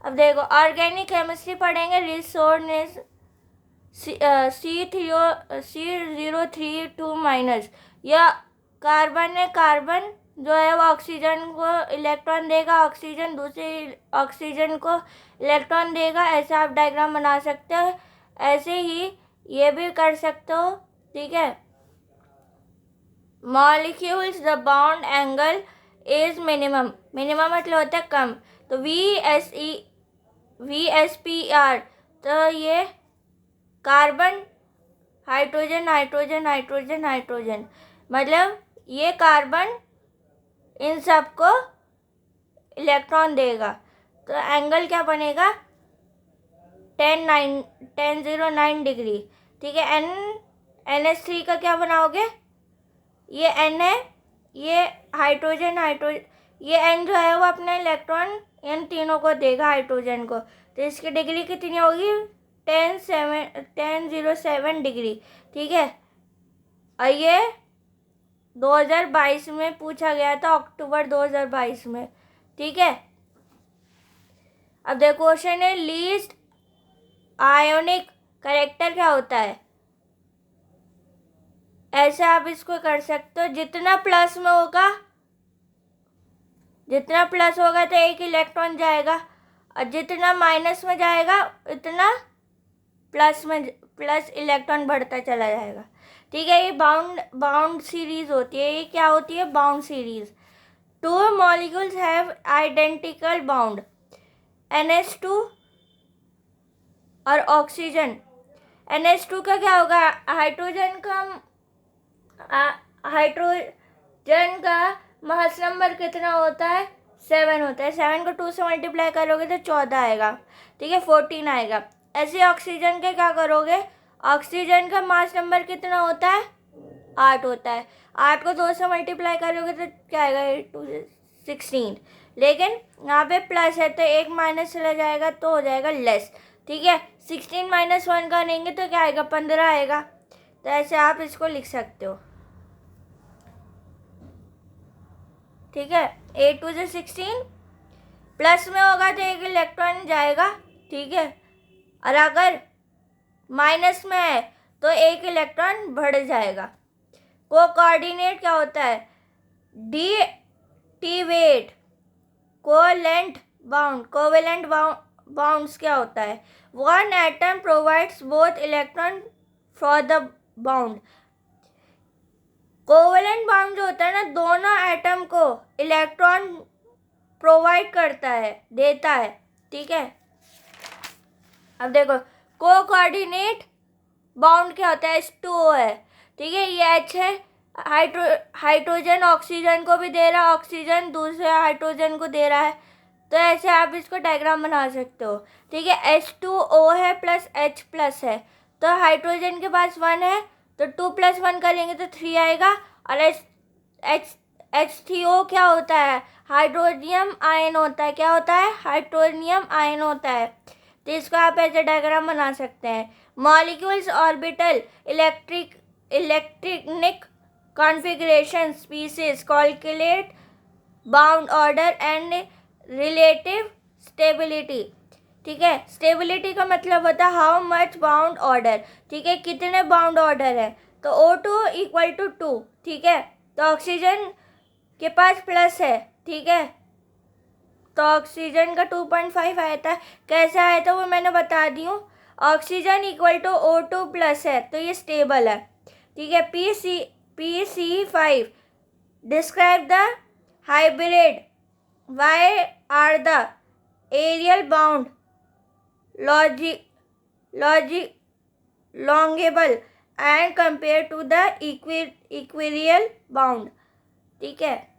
अब देखो organic chemistry पढ़ेंगे, रिसोर्स C032 या कार्बन है, कार्बन जो है वो ऑक्सीजन को इलेक्ट्रॉन देगा, ऑक्सीजन दूसरे ऑक्सीजन को इलेक्ट्रॉन देगा। ऐसे आप डायग्राम बना सकते हो, ऐसे ही ये भी कर सकते हो, ठीक है। Molecules the bound angle is minimum, minimum मतलब होता है कम, तो VSPR, तो ये carbon hydrogen hydrogen hydrogen hydrogen, मतलब ये कार्बन इन सबको इलेक्ट्रॉन देगा, तो एंगल क्या बनेगा 1009 डिग्री, ठीक है। NH3 का क्या बनाओगे, ये N है, ये हाइड्रोजन हाइड्रोजन, ये N जो है वो अपने इलेक्ट्रॉन इन तीनों को देगा हाइड्रोजन को, तो इसकी डिग्री कितनी होगी 1007 डिग्री, ठीक है। और ये 2022 में पूछा गया था, अक्टूबर 2022 में, ठीक है। अब देखो क्वेश्चन है लीस्ट आयोनिक कैरेक्टर क्या होता है। ऐसे आप इसको कर सकते हो, जितना प्लस में होगा, जितना प्लस होगा तो एक इलेक्ट्रॉन जाएगा, और जितना माइनस में जाएगा उतना प्लस इलेक्ट्रॉन बढ़ता चला जाएगा, ठीक है। ये बाउंड सीरीज होती है, ये क्या होती है bound series. Two molecules have identical bound, NH2 और ऑक्सीजन। NH2 का क्या होगा, हाइड्रोजन का मास नंबर कितना होता है 7 होता है, 7 को 2 से मल्टीप्लाई करोगे तो 14 आएगा, ठीक है, 14 आएगा। ऐसे ऑक्सीजन के क्या करोगे, ऑक्सीजन का मास नंबर कितना होता है 8 होता है, 8 को 2 से मल्टीप्लाई करोगे तो क्या आएगा 16, लेकिन यहाँ पे प्लस है तो एक माइनस चला जाएगा तो हो जाएगा लेस, ठीक है। 16 - 1 करेंगे तो क्या आएगा 15 आएगा, तो ऐसे आप इसको लिख सकते हो, ठीक है। 8 2 16, प्लस में होगा तो एक इलेक्ट्रॉन जाएगा, ठीक है, और अगर माइनस में है तो एक इलेक्ट्रॉन बढ़ जाएगा। कोऑर्डिनेट क्या होता है, कोवेलेंट बाउंड्स क्या होता है, one atom provides both electron for the bound. Covalent bound जो होता है ना, दोनों एटम को इलेक्ट्रॉन प्रोवाइड करता है, देता है, ठीक है। अब देखो कोऑर्डिनेट बाउंड क्या होता है, H2O है, ठीक है, ये H है, हाइड्रोजन ऑक्सीजन को भी दे रहा है, ऑक्सीजन दूसरे हाइड्रोजन को दे रहा है, तो ऐसे आप इसको डायग्राम बना सकते हो, ठीक है। H2O है प्लस H प्लस है, तो हाइड्रोजन के पास 1 है तो 2 + 1 करेंगे तो 3 आएगा, और H3O क्या होता है, हाइड्रोनियम आयन होता है, क्या होता है हाइड्रोनियम आयन होता है, तो इसको आप ऐसे डायग्राम बना सकते हैं। Molecules orbital electronic configuration species calculate bound order and relative stability, ठीक है। स्टेबिलिटी का मतलब होता है हाउ मच बाउंड ऑर्डर, ठीक है, कितने बाउंड ऑर्डर है, तो O2 = 2, ठीक है, तो ऑक्सीजन के पास प्लस है, ठीक है, तो ऑक्सीजन का 2.5 आया था, कैसे आया था वो मैंने बता दी हूँ। ऑक्सीजन = O2+ है तो ये स्टेबल है, ठीक है। PC5 describe the hybrid, why are the aerial bound longer and compare to the equatorial bound, ठीक है।